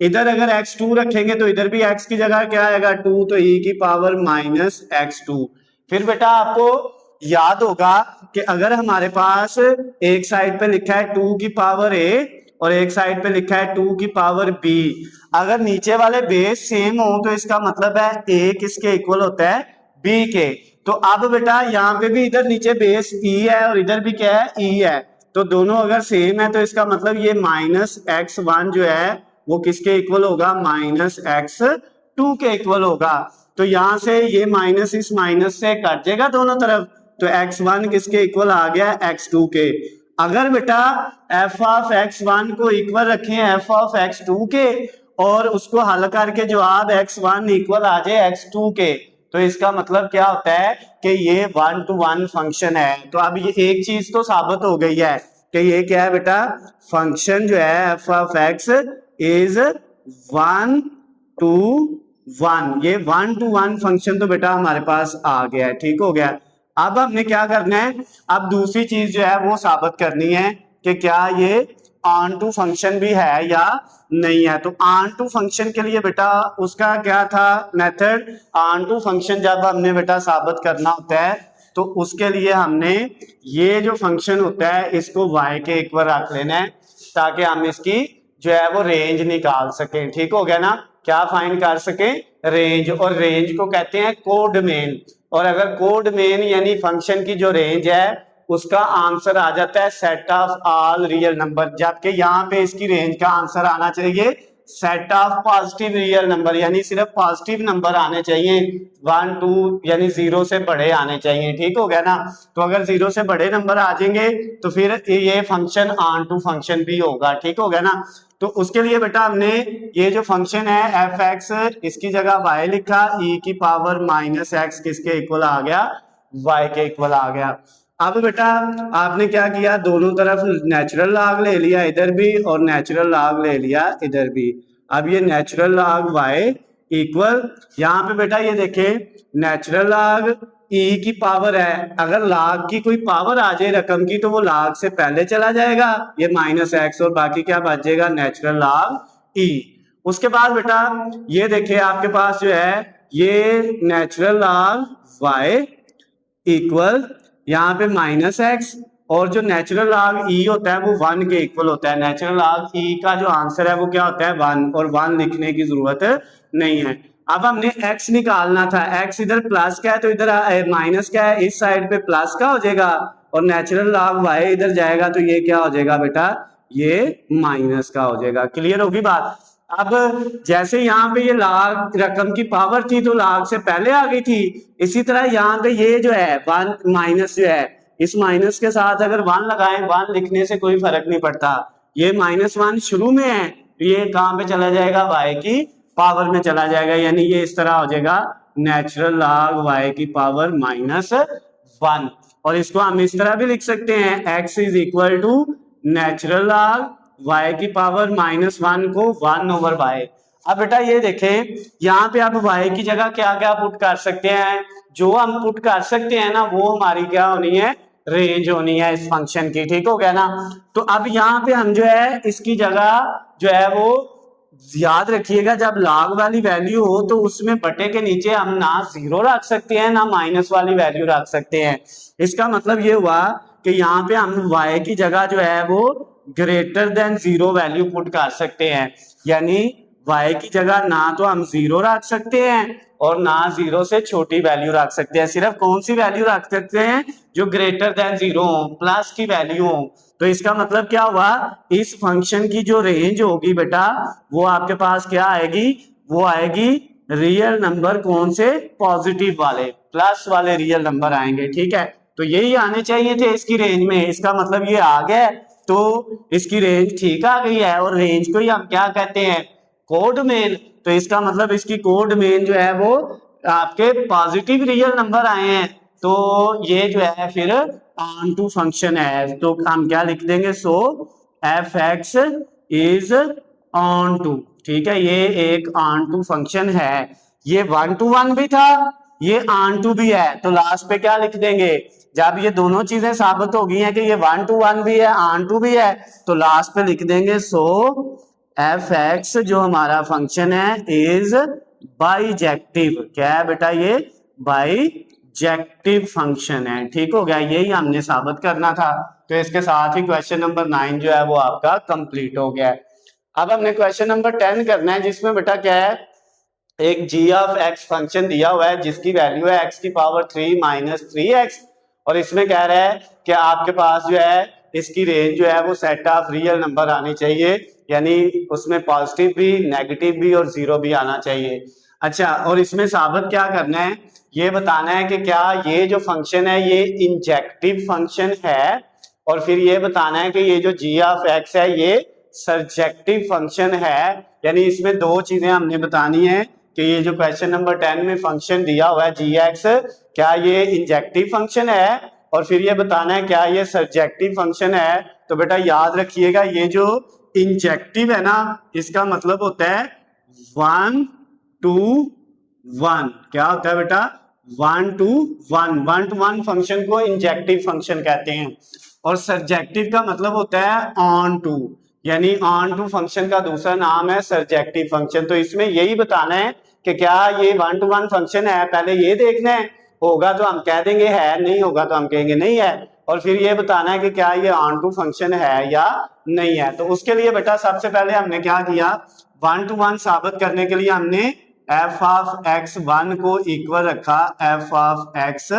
इधर अगर x2 रखेंगे तो इधर भी x की जगह क्या आएगा 2, तो e की पावर -x2। फिर बेटा आपको याद होगा कि अगर हमारे पास एक साइड पे लिखा है 2 की पावर a और एक साइड पे लिखा है 2 की पावर b, अगर नीचे वाले बेस सेम हो तो इसका मतलब है a किसके इक्वल होता है, b के। तो अब बेटा यहाँ पे भी इधर नीचे बेस e है और इधर भी क्या है, e है, तो दोनों अगर सेम है तो इसका मतलब ये -x1 जो है वो किसके इक्वल होगा, -x2 के इक्वल होगा। तो यहां से ये माइनस इस माइनस से कट जाएगा दोनों तरफ, तो x1 किसके इक्वल आ गया, x2 के। अगर बेटा f ऑफ x1 को इक्वल रखें f ऑफ x2 के और उसको हल करके जवाब x1 इक्वल आ जाए x2 के, तो इसका मतलब क्या होता है कि ये 1-to-1 फंक्शन है। तो अब ये एक चीज तो साबित हो गई है कि ये क्या है बेटा, फंक्शन जो है f of x is 1 to 1, ये 1 to 1 फंक्शन तो बेटा हमारे पास आ गया है, ठीक हो गया। अब हमने क्या करना है, अब दूसरी चीज जो है वो साबित करनी है कि क्या ये ऑन टू फंक्शन भी है या नहीं है। तो ऑन टू फंक्शन के लिए बेटा उसका क्या था मेथड, ऑन टू फंक्शन जब हमने बेटा साबित करना होता है तो उसके लिए हमने ये जो फंक्शन होता है इसको y के इक्वल रख लेना है ताकि हम इसकी जो है वो रेंज निकाल सकें, ठीक हो गया ना। क्या फाइंड कर सकें, रेंज, और रेंज को कहते हैं कोड मेन। और अगर कोड मेन यानी फंक्शन की जो रेंज है उसका आंसर आ जाता है set of all real number, जबकि यहाँ पे इसकी रेंज का आंसर आना चाहिए set of positive real number, यानी सिर्फ पॉजिटिव नंबर आने चाहिए, 1 2 यानी 0 से बड़े आने चाहिए, ठीक हो गया ना। तो अगर 0 से बड़े नंबर आ जाएंगे तो फिर ये फंक्शन ऑन टू फंक्शन भी होगा, ठीक हो गया ना। तो उसके लिए बेटा हमने ये जो फंक्शन है एफ एक्स, इसकी जगह y लिखा, e की पावर माइनस एक्स किसके इक्वल आ गया, y के इक्वल आ गया। अब बेटा आपने क्या किया, दोनों तरफ नेचुरल लॉग ले लिया इधर भी और नेचुरल लॉग ले लिया इधर भी। अब ये नेचुरल लॉग y इक्वल, यहाँ पे बेटा ये देखें नेचुरल लॉग e की पावर है, अगर लॉग की कोई पावर आ जाए रकम की तो वो लॉग से पहले चला जाएगा, ये माइनस एक्स और बाकी क्या बचेगा नेचुरल लॉग e। उसके बाद बेटा ये देखिए आपके पास जो है ये नेचुरल लॉग y इक्वल यहाँ पे माइनस एक्स, और जो नेचुरल लॉग ई होता है वो 1 के इक्वल होता है। नेचुरल लॉग ई का जो आंसर है वो क्या होता है 1, और 1 लिखने की जरूरत नहीं है। अब हमने x निकालना था, x इधर प्लस का है तो इधर माइनस का है, इस साइड पे प्लस का हो जाएगा, और नेचुरल लॉग y इधर जाएगा तो ये क्या हो जाएगा बेटा, ये माइनस का हो जाएगा। क्लियर होगी बात। अब जैसे यहाँ पे ये लाख रकम की पावर थी तो लाख से पहले आ गई थी, इसी तरह यहाँ पे ये जो है 1 माइनस जो है, इस माइनस के साथ अगर 1 लगाएं, 1 लिखने से कोई फर्क नहीं पड़ता, ये -1 शुरू में है तो ये कहाँ पे चला जाएगा, y की पावर में चला जाएगा, यानी ये इस तरह हो जाएगा नेचुरल लॉग y की पावर -1। और इसको हम इस तरह भी लिख सकते हैं x is equal to natural log y की पावर -1 को 1/y। अब बेटा ये देखें यहाँ पे आप y की जगह क्या क्या पुट कर सकते हैं, जो हम पुट कर सकते हैं ना वो हमारी क्या होनी है, रेंज होनी है इस फंक्शन की, ठीक हो गया ना। तो अब यहाँ पे हम जो है इसकी जगह जो है वो याद रखिएगा, जब लॉग वाली वैल्यू हो तो उसमें बटे के नीचे हम ना 0 रख सकते हैं ना माइनस वाली वैल्यू रख सकते हैं। इसका मतलब ये हुआ कि यहाँ पे हम y की जगह जो है वो ग्रेटर देन 0 वैल्यू पुट कर सकते हैं, यानी y की जगह ना तो हम 0 रख सकते हैं और ना 0 से छोटी वैल्यू रख सकते हैं, सिर्फ कौन सी वैल्यू रख सकते हैं, जो ग्रेटर देन 0 हो, प्लस की वैल्यू हो। तो इसका मतलब क्या हुआ, इस फंक्शन की जो रेंज होगी बेटा वो आपके पास क्या आएगी, वो आएगी रियल नंबर कौन से, पॉजिटिव वाले, प्लस वाले रियल नंबर आएंगे, ठीक है। तो यही आने चाहिए थे इसकी रेंज में, इसका मतलब ये आ गया तो इसकी रेंज ठीक आ गई है, और रेंज को ही हम क्या कहते हैं, कोड मेन। तो इसका मतलब इसकी कोड मेन जो है वो आपके पॉजिटिव रियल नंबर आए हैं, तो ये जो है फिर ऑन टू फंक्शन है, तो हम क्या लिख देंगे, so F X is onto, ठीक है, ये एक ऑन टू फंक्शन है। ये 1 to 1 भी था, ये ऑन टू भी है, तो लास्ट पे क्या लिख देंगे, जब ये दोनों चीजें साबित हो गई हैं कि ये 1 to 1 भी है ऑन टू भी है, तो लास्ट पे लिख देंगे सो एफ एक्स जो हमारा फंक्शन है इज बाइजेक्टिव। क्या है बेटा, ये बाइजेक्टिव फंक्शन है, ठीक हो गया, यही हमने साबित करना था। तो इसके साथ ही क्वेश्चन नंबर 9 जो है वो आपका कंप्लीट हो गया। अब हमने क्वेश्चन नंबर 10 करना है, जिसमें बेटा क्या है, एक g ऑफ x फंक्शन दिया हुआ है जिसकी वैल्यू है x की पावर 3 - 3x, और इसमें कह रहा है कि आपके पास जो है इसकी रेंज जो है वो सेट ऑफ रियल नंबर आनी चाहिए, यानी उसमें पॉजिटिव भी, नेगेटिव भी और 0 भी आना चाहिए। अच्छा, और इसमें साबित क्या करना है, ये बताना है कि क्या ये जो फंक्शन है ये इंजेक्टिव फंक्शन है, और फिर ये बताना है कि ये जो g ऑफ x है ये सर्जेक्टिव फंक्शन है। यानी इसमें दो चीजें हमने बतानी है कि ये जो क्वेश्चन नंबर 10 में फंक्शन दिया हुआ है g(x), क्या ये इंजेक्टिव फंक्शन है, और फिर ये बताना है क्या ये सर्जेक्टिव फंक्शन है। तो बेटा याद रखिएगा, ये जो इंजेक्टिव है ना, इसका मतलब होता है 1 to 1 क्या होता है बेटा 1 to 1 1 to 1 फंक्शन को इंजेक्टिव फंक्शन कहते हैं और सरजेक्टिव का मतलब होता है ऑन टू यानी ऑन टू फंक्शन का दूसरा नाम है सरजेक्टिव फंक्शन। तो इसमें यही बताना है कि क्या ये 1 to 1 फंक्शन है, पहले ये देखना है, होगा तो हम कह देंगे है, नहीं होगा तो हम कहेंगे नहीं है, और फिर ये बताना है कि क्या ये ऑन टू फंक्शन है या नहीं है। तो उसके लिए बेटा सबसे पहले हमने क्या किया 1 to 1 साबित करने के लिए हमने एफ ऑफ एक्स 1 को इक्वल रखा एफ ऑफ एक्स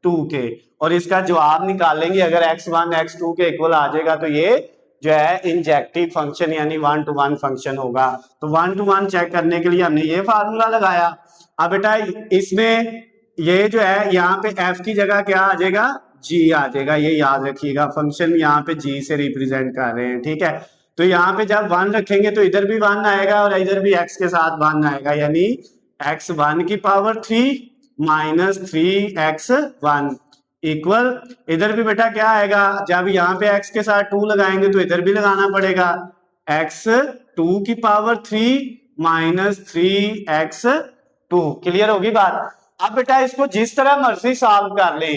2 के और इसका जवाब निकालेंगे। अगर x1 x2 के इक्वल आ जाएगा तो ये जो है इंजेक्टिव फंक्शन यानी 1 to 1 फंक्शन होगा। तो 1 to 1 चेक करने के लिए हमने ये फार्मूला लगाया। अब बेटा इसमें ये जो है यहाँ पे f की जगह क्या आ जाएगा g आ जाएगा, ये याद रखिएगा, फंक्शन यहाँ पे g से रिप्रेजेंट कर रहे हैं, ठीक है। तो यहाँ पे जब 1 रखेंगे तो इधर भी 1 आएगा और इधर भी x के साथ 1 आएगा यानी x1 की पावर 3 माइनस 3x1 इक्वल इधर भी बेटा क्या आएगा, जब यहाँ पे x के साथ 2 लगाएंगे तो इधर भी लगाना पड़ेगा x2 की पावर 3 माइनस 3x2। क्लियर होगी बात। अब बेटा इसको जिस तरह मर्जी सॉल्व कर ले,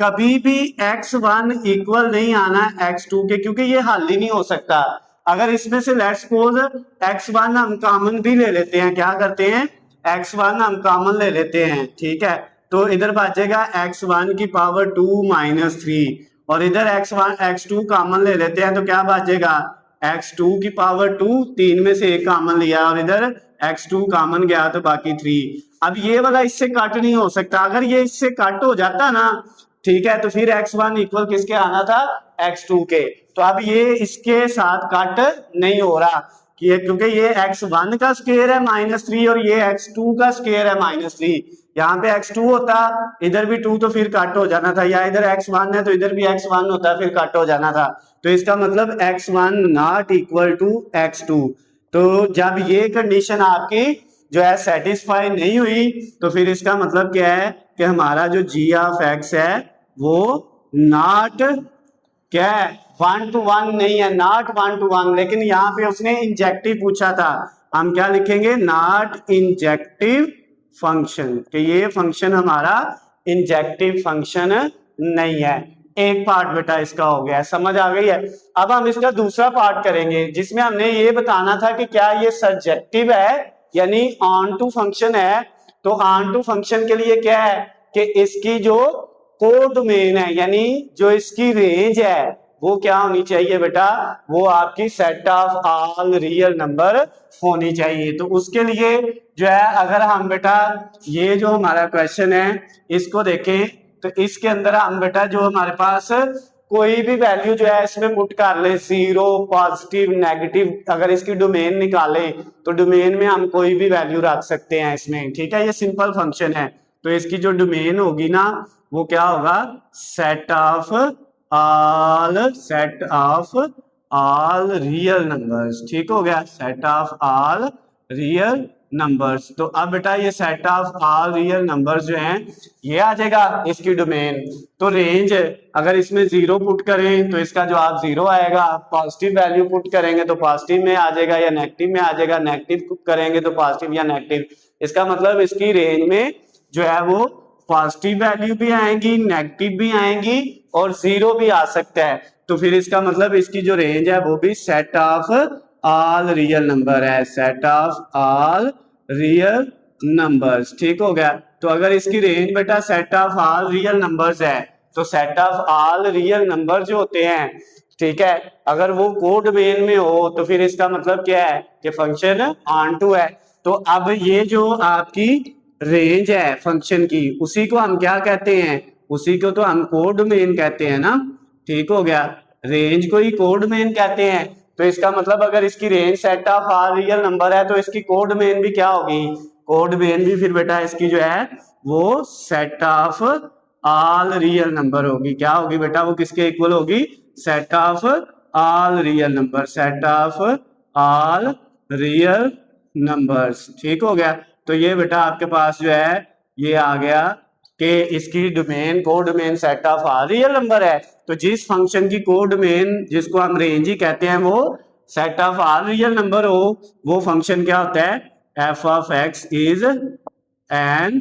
कभी भी x1 इक्वल नहीं आना x2 के, क्योंकि ये हल ही नहीं हो सकता। अगर इसमें से लेट्स सपोज x1 हम कॉमन भी ले लेते हैं, क्या करते हैं x1 हम कॉमन ले लेते हैं, ठीक है, तो इधर बचेगा x1 की पावर 2 माइनस 3 और इधर x2 कॉमन ले लेते हैं तो क्या बचेगा x2 की पावर 2, 3 में से एक कॉमन लिया और इधर x2 कॉमन गया तो बाकी 3। अब ये वाला इससे कट नहीं हो सकता, अगर ये इससे कट हो जाता ना, ठीक है, तो फिर x1 इक्वल किसके आना था x2 के। तो अब ये इसके साथ कट नहीं हो रहा क्योंकि ये x1 का स्क्वायर है -3 और ये x2 का स्क्वायर है -3। यहाँ पे x2 होता इधर भी 2 तो फिर कट हो जाना था, या इधर x1 है तो इधर भी x1 होता फिर कट हो जाना था। तो इसका मतलब x1 not equal to x2। तो जब ये कंडीशन आपकी जो है सेटिस्फाई नहीं हुई तो फिर इसका मतलब क्या है कि हमारा जो g ऑफ x है वो नॉट क्या है 1 to 1 नहीं है, नॉट 1 to 1। लेकिन यहाँ पे उसने इंजेक्टिव पूछा था, हम क्या लिखेंगे नॉट इंजेक्टिव फंक्शन, कि ये फंक्शन हमारा इंजेक्टिव फंक्शन नहीं है। एक पार्ट बेटा इसका हो गया, समझ आ गई है। अब हम इसका दूसरा पार्ट करेंगे जिसमें हमने ये बताना था कि क्या ये सरजेक्टिव है यानी ऑन टू फंक्शन है। तो ऑन टू फंक्शन के लिए क्या है कि इसकी जो कोडोमेन है यानी जो इसकी रेंज है वो क्या होनी चाहिए बेटा, वो आपकी set of all real number होनी चाहिए। तो उसके लिए जो है अगर हम बेटा ये जो हमारा क्वेश्चन है इसको देखें तो इसके अंदर हम बेटा जो हमारे पास कोई भी वैल्यू जो है इसमें पुट कर ले, 0 पॉजिटिव नेगेटिव, अगर इसकी डोमेन निकाले तो डोमेन में हम कोई भी वैल्यू रख सकते हैं इसमें, ठीक है, ये सिंपल फंक्शन है। तो इसकी जो डोमेन होगी ना वो क्या होगा set of all real numbers, ठीक हो गया, set of all real numbers. तो अब बेटा ये set of all real numbers जो हैं ये आ जाएगा इसकी डोमेन। तो रेंज अगर इसमें 0 पुट करें तो इसका जवाब 0 आएगा, पॉजिटिव वैल्यू पुट करेंगे तो पॉजिटिव में आ जाएगा या नेगेटिव में आ जाएगा, नेगेटिव करेंगे तो पॉजिटिव या नेगेटिव। इसका मतलब इसकी रेंज में जो है वो पॉजिटिव वैल्यू भी आएंगी, नेगेटिव भी आएंगी और 0 भी आ सकता है। तो फिर इसका मतलब इसकी जो रेंज है वो भी set of all real number है, set of all real numbers, ठीक हो गया। तो अगर इसकी रेंज बेटा set of all real numbers है तो set of all real number जो होते हैं, ठीक है, अगर वो कोडोमेन में हो तो फिर इसका मतलब क्या है कि फंक्शन ऑन टू है। तो अब ये जो आपकी रेंज है फंक्शन की उसी को हम क्या कहते हैं, उसी को तो हम कोडोमेन कहते हैं ना, ठीक हो गया, रेंज को ही कोडोमेन कहते हैं। तो इसका मतलब अगर इसकी range set of all real number है तो इसकी कोडोमेन भी क्या होगी, कोडोमेन भी फिर बेटा इसकी जो है वो set of all real number होगी। क्या होगी बेटा, वो किसके इक्वल होगी, set of all real number, set of all real numbers, ठीक हो गया। तो ये बेटा आपके पास जो है ये आ गया कि इसकी domain codomain set of all real number है। तो जिस फंक्शन की कोडोमेन जिसको हम रेंज ही कहते हैं वो set of all real number हो वो फंक्शन क्या होता है F of x is an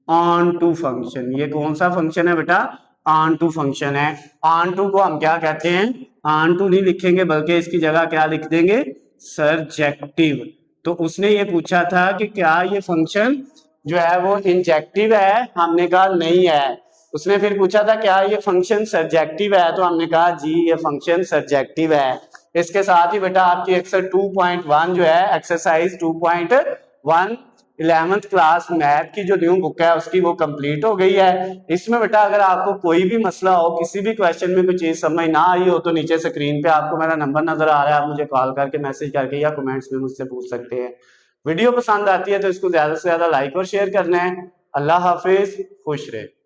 onto function. ये कौन सा फंक्शन है बेटा? ऑन टू फंक्शन है। ऑन टू को हम क्या कहते हैं? ऑन टू नहीं लिखेंगे बल्कि इसकी जगह क्या लिख देंगे? सर्जेक्टिव। तो उसने ये पूछा था कि क्या ये फंक्शन जो है वो इंजेक्टिव है, हमने कहा नहीं है। उसने फिर पूछा था क्या ये फंक्शन सर्जेक्टिव है, तो हमने कहा जी ये फंक्शन सर्जेक्टिव है। इसके साथ ही बेटा आपकी एक्सरसाइज 2.1 जो है, एक्सरसाइज 2.1 11th क्लास मैथ की जो न्यू बुक है उसकी वो कंप्लीट हो गई है। इसमें बेटा अगर आपको कोई भी मसला हो, किसी भी क्वेश्चन में कोई चीज समझ ना आई हो, तो नीचे स्क्रीन पे आपको मेरा नंबर नजर आ रहा है, आप मुझे कॉल करके मैसेज करके या कमेंट्स में मुझसे पूछ सकते हैं। वीडियो पसंद आती है तो इसको ज्यादा से ज्यादा लाइक और शेयर करना है। अल्लाह हाफिज, खुश रहे।